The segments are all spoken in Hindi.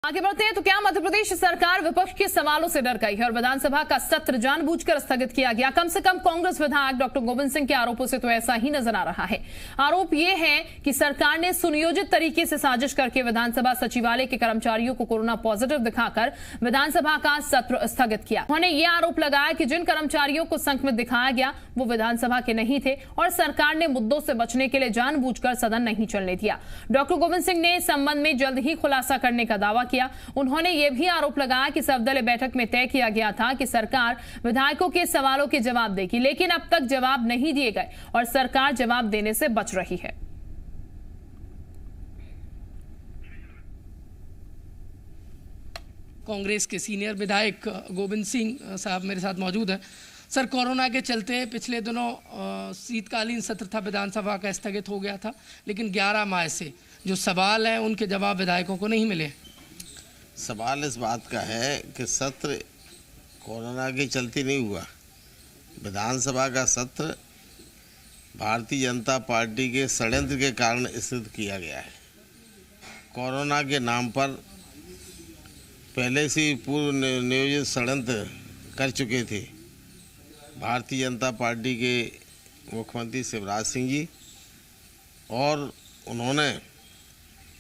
आगे बढ़ते हैं तो क्या मध्य प्रदेश सरकार विपक्ष के सवालों से डर गई है और विधानसभा का सत्र जानबूझकर स्थगित किया गया। कम से कम कांग्रेस विधायक डॉक्टर गोविंद सिंह के आरोपों से तो ऐसा ही नजर आ रहा है। आरोप ये है कि सरकार ने सुनियोजित तरीके से साजिश करके विधानसभा सचिवालय के कर्मचारियों को कोरोना पॉजिटिव दिखाकर विधानसभा का सत्र स्थगित किया। उन्होंने ये आरोप लगाया कि जिन कर्मचारियों को संक्रमित दिखाया गया वो विधानसभा के नहीं थे और सरकार ने मुद्दों से बचने के लिए जानबूझकर सदन नहीं चलने दिया। डॉक्टर गोविंद सिंह ने इस संबंध में जल्द ही खुलासा करने का दावा किया। उन्होंने यह भी आरोप लगाया कि सर्वदलीय बैठक में तय किया गया था कि सरकार विधायकों के सवालों के जवाब देगी, लेकिन अब तक जवाब नहीं दिए गए और सरकार जवाब देने से बच रही है। कांग्रेस के सीनियर विधायक गोविंद सिंह साहब मेरे साथ मौजूद हैं। सर, कोरोना के चलते पिछले दिनों शीतकालीन सत्र था विधानसभा का स्थगित हो गया था, लेकिन 11 मई से जो सवाल हैं उनके जवाब विधायकों को नहीं मिले। सवाल इस बात का है कि सत्र कोरोना के चलते नहीं हुआ। विधानसभा का सत्र भारतीय जनता पार्टी के षड्यंत्र के कारण स्थगित किया गया है। कोरोना के नाम पर पहले से पूर्व नियोजित षड्यंत्र कर चुके थे भारतीय जनता पार्टी के मुख्यमंत्री शिवराज सिंह जी, और उन्होंने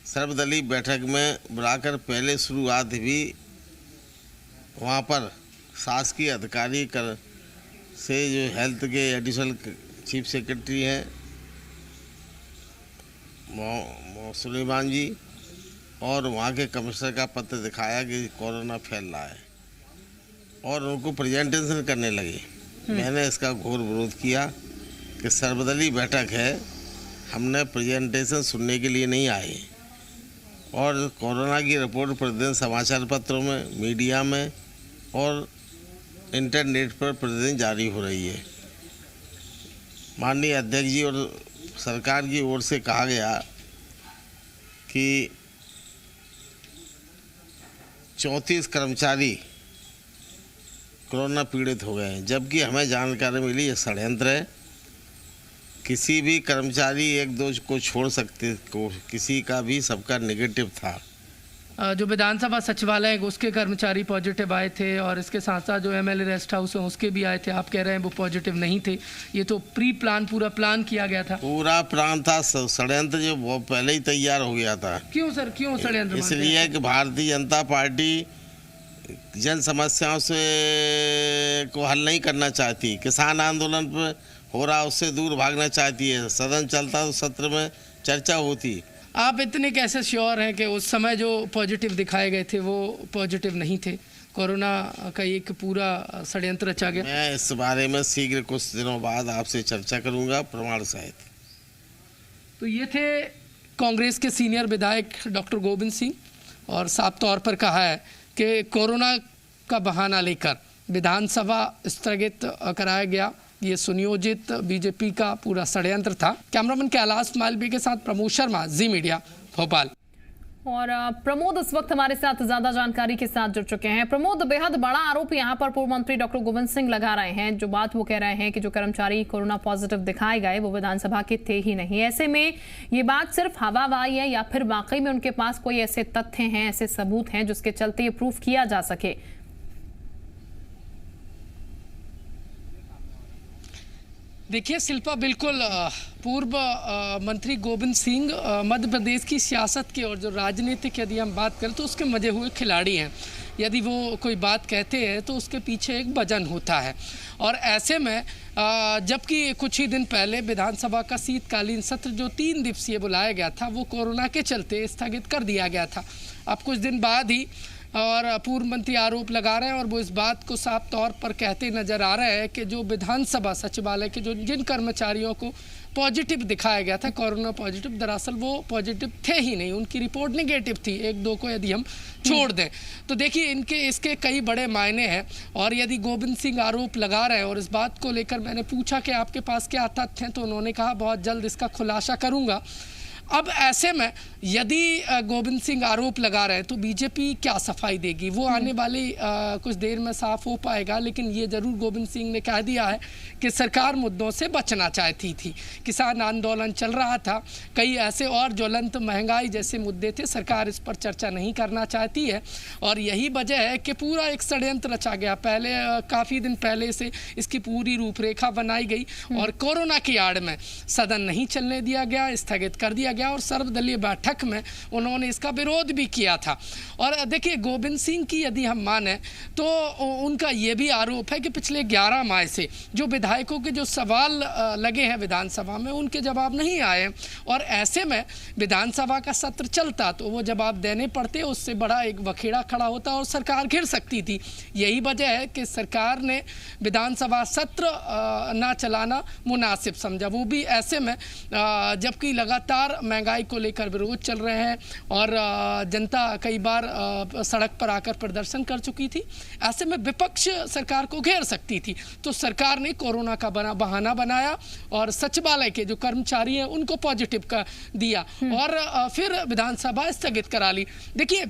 सर्वदलीय बैठक में बुलाकर पहले शुरुआत भी वहाँ पर शासकीय अधिकारी कर से जो हेल्थ के एडिशनल चीफ सेक्रेटरी हैं सुलेमान जी, और वहाँ के कमिश्नर का पत्र दिखाया कि कोरोना फैल रहा है और उनको प्रेजेंटेशन करने लगे। मैंने इसका घोर विरोध किया कि सर्वदलीय बैठक है, हमने प्रेजेंटेशन सुनने के लिए नहीं आए। और कोरोना की रिपोर्ट प्रतिदिन समाचार पत्रों में, मीडिया में और इंटरनेट पर प्रतिदिन जारी हो रही है। माननीय अध्यक्ष जी और सरकार की ओर से कहा गया कि 34 कर्मचारी कोरोना पीड़ित हो गए हैं, जबकि हमें जानकारी मिली ये षड्यंत्र है। किसी भी कर्मचारी एक दो को छोड़ सकते को, किसी का भी सबका नेगेटिव था। जो विधानसभा सचिवालय है उसके कर्मचारी पॉजिटिव आए थे और इसके साथ साथ जो एमएलए रेस्ट हाउस है उसके भी आए थे। आप कह रहे हैं वो पॉजिटिव नहीं थे। ये तो पूरा प्लान किया गया था। पूरा प्लान था, षड्यंत्र जो वो पहले ही तैयार हो गया था। क्यों सर, क्यों षड्यंत्र? इसलिए कि भारतीय जनता पार्टी जन समस्याओं से को हल नहीं करना चाहती। किसान आंदोलन पर हो रहा उससे दूर भागना चाहती है। सदन चलता तो सत्र में चर्चा होती। आप इतने कैसे श्योर हैं कि उस समय जो पॉजिटिव दिखाए गए थे वो पॉजिटिव नहीं थे? कोरोना का एक पूरा षड्यंत्र रचा गया। मैं इस बारे में शीघ्र कुछ दिनों बाद आपसे चर्चा करूंगा प्रमाण सहित। तो ये थे कांग्रेस के सीनियर विधायक डॉक्टर गोविंद सिंह, और साफ तौर पर कहा है कि कोरोना का बहाना लेकर विधानसभा स्थगित कराया गया। ये सुनियोजित बीजेपी का पूरा षड्यंत्र था। कैमरामैन कैलाश मालवीय के साथ प्रमोद शर्मा, जी मीडिया, भोपाल। और प्रमोद इस वक्त हमारे साथ ज्यादा जानकारी के साथ जुड़ चुके हैं। प्रमोद, बेहद बड़ा आरोप यहाँ पर पूर्व मंत्री डॉक्टर गोविंद सिंह लगा रहे हैं। जो बात वो कह रहे हैं कि जो कर्मचारी कोरोना पॉजिटिव दिखाए गए वो विधानसभा के थे ही नहीं। ऐसे में ये बात सिर्फ हवाबाजी है या फिर वाकई में उनके पास कोई ऐसे तथ्य हैं, ऐसे सबूत हैं जिसके चलते ये प्रूफ किया जा सके? देखिए शिल्पा, बिल्कुल पूर्व मंत्री गोविंद सिंह मध्य प्रदेश की सियासत के और जो राजनीतिक यदि हम बात करें तो उसके मजे हुए खिलाड़ी हैं। यदि वो कोई बात कहते हैं तो उसके पीछे एक वजन होता है। और ऐसे में जबकि कुछ ही दिन पहले विधानसभा का शीतकालीन सत्र जो 3 दिवसीय बुलाया गया था वो कोरोना के चलते स्थगित कर दिया गया था। अब कुछ दिन बाद ही और पूर्व मंत्री आरोप लगा रहे हैं और वो इस बात को साफ तौर पर कहते नजर आ रहे हैं कि जो विधानसभा सचिवालय के जिन कर्मचारियों को पॉजिटिव दिखाया गया था कोरोना पॉजिटिव, दरअसल वो पॉजिटिव थे ही नहीं, उनकी रिपोर्ट नेगेटिव थी। 1-2 को यदि हम छोड़ दें तो देखिए इसके कई बड़े मायने हैं। और यदि गोविंद सिंह आरोप लगा रहे हैं और इस बात को लेकर मैंने पूछा कि आपके पास क्या तथ्य हैं, तो उन्होंने कहा बहुत जल्द इसका खुलासा करूँगा। अब ऐसे में यदि गोविंद सिंह आरोप लगा रहे हैं तो बीजेपी क्या सफाई देगी, वो आने वाली कुछ देर में साफ हो पाएगा। लेकिन ये जरूर गोविंद सिंह ने कह दिया है कि सरकार मुद्दों से बचना चाहती थी। किसान आंदोलन चल रहा था, कई ऐसे और ज्वलंत महंगाई जैसे मुद्दे थे, सरकार इस पर चर्चा नहीं करना चाहती है। और यही वजह है कि पूरा एक षड्यंत्र रचा गया। पहले काफ़ी दिन पहले से इसकी पूरी रूपरेखा बनाई गई और कोरोना की आड़ में सदन नहीं चलने दिया गया, स्थगित कर दिया गया और सर्वदलीय बैठक में उन्होंने इसका विरोध भी किया था। और देखिए गोविंद सिंह की यदि हम माने तो उनका ये भी आरोप है कि पिछले 11 माह से जो विधायकों के जो सवाल लगे हैं विधानसभा में उनके जवाब नहीं आए और ऐसे में विधानसभा का सत्र चलता तो वो जवाब देने पड़ते, उससे बड़ा एक बखेड़ा खड़ा होता और सरकार घिर सकती थी। यही वजह है कि सरकार ने विधानसभा सत्र ना चलाना मुनासिब समझा, वो भी ऐसे में जबकि लगातार महंगाई को लेकर विरोध चल रहे हैं और जनता कई बार सड़क पर आकर प्रदर्शन कर चुकी थी। ऐसे में विपक्ष सरकार को घेर सकती थी, तो सरकार ने कोरोना का बहाना बनाया और सचिवालय के जो कर्मचारी हैं उनको पॉजिटिव कर दिया और फिर विधानसभा स्थगित करा ली। देखिए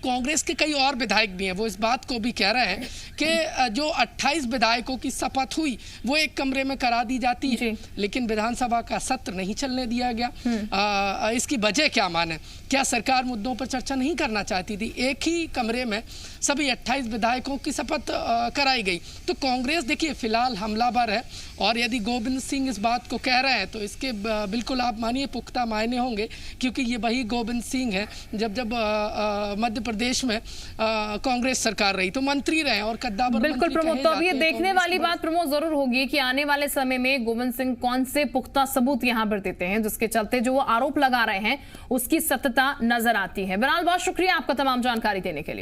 कांग्रेस के कई और विधायक भी हैं, वो इस बात को भी कह रहे हैं कि जो 28 विधायकों की शपथ हुई वो एक कमरे में करा दी जाती है लेकिन विधानसभा का सत्र नहीं चलने दिया गया। इसकी वजह क्या माने, क्या सरकार मुद्दों पर चर्चा नहीं करना चाहती थी? एक ही कमरे में सभी 28 विधायकों की शपथ कराई गई। तो कांग्रेस देखिए फिलहाल हमलावर है और यदि गोविंद सिंह इस बात को कह रहे हैं तो इसके बिल्कुल आप मानिए पुख्ता मायने होंगे, क्योंकि ये वही गोविंद सिंह है जब मध्य प्रदेश में कांग्रेस सरकार रही तो मंत्री रहे और कद्दावर बिल्कुल प्रमोद, तो अब ये देखने वाली बात प्रमोद जरूर होगी कि आने वाले समय में गोविंद सिंह कौन से पुख्ता सबूत यहां पर देते हैं जिसके चलते जो वो आरोप लगा रहे हैं उसकी सत्यता नजर आती है। बहरहाल बहुत शुक्रिया आपका तमाम जानकारी देने के लिए।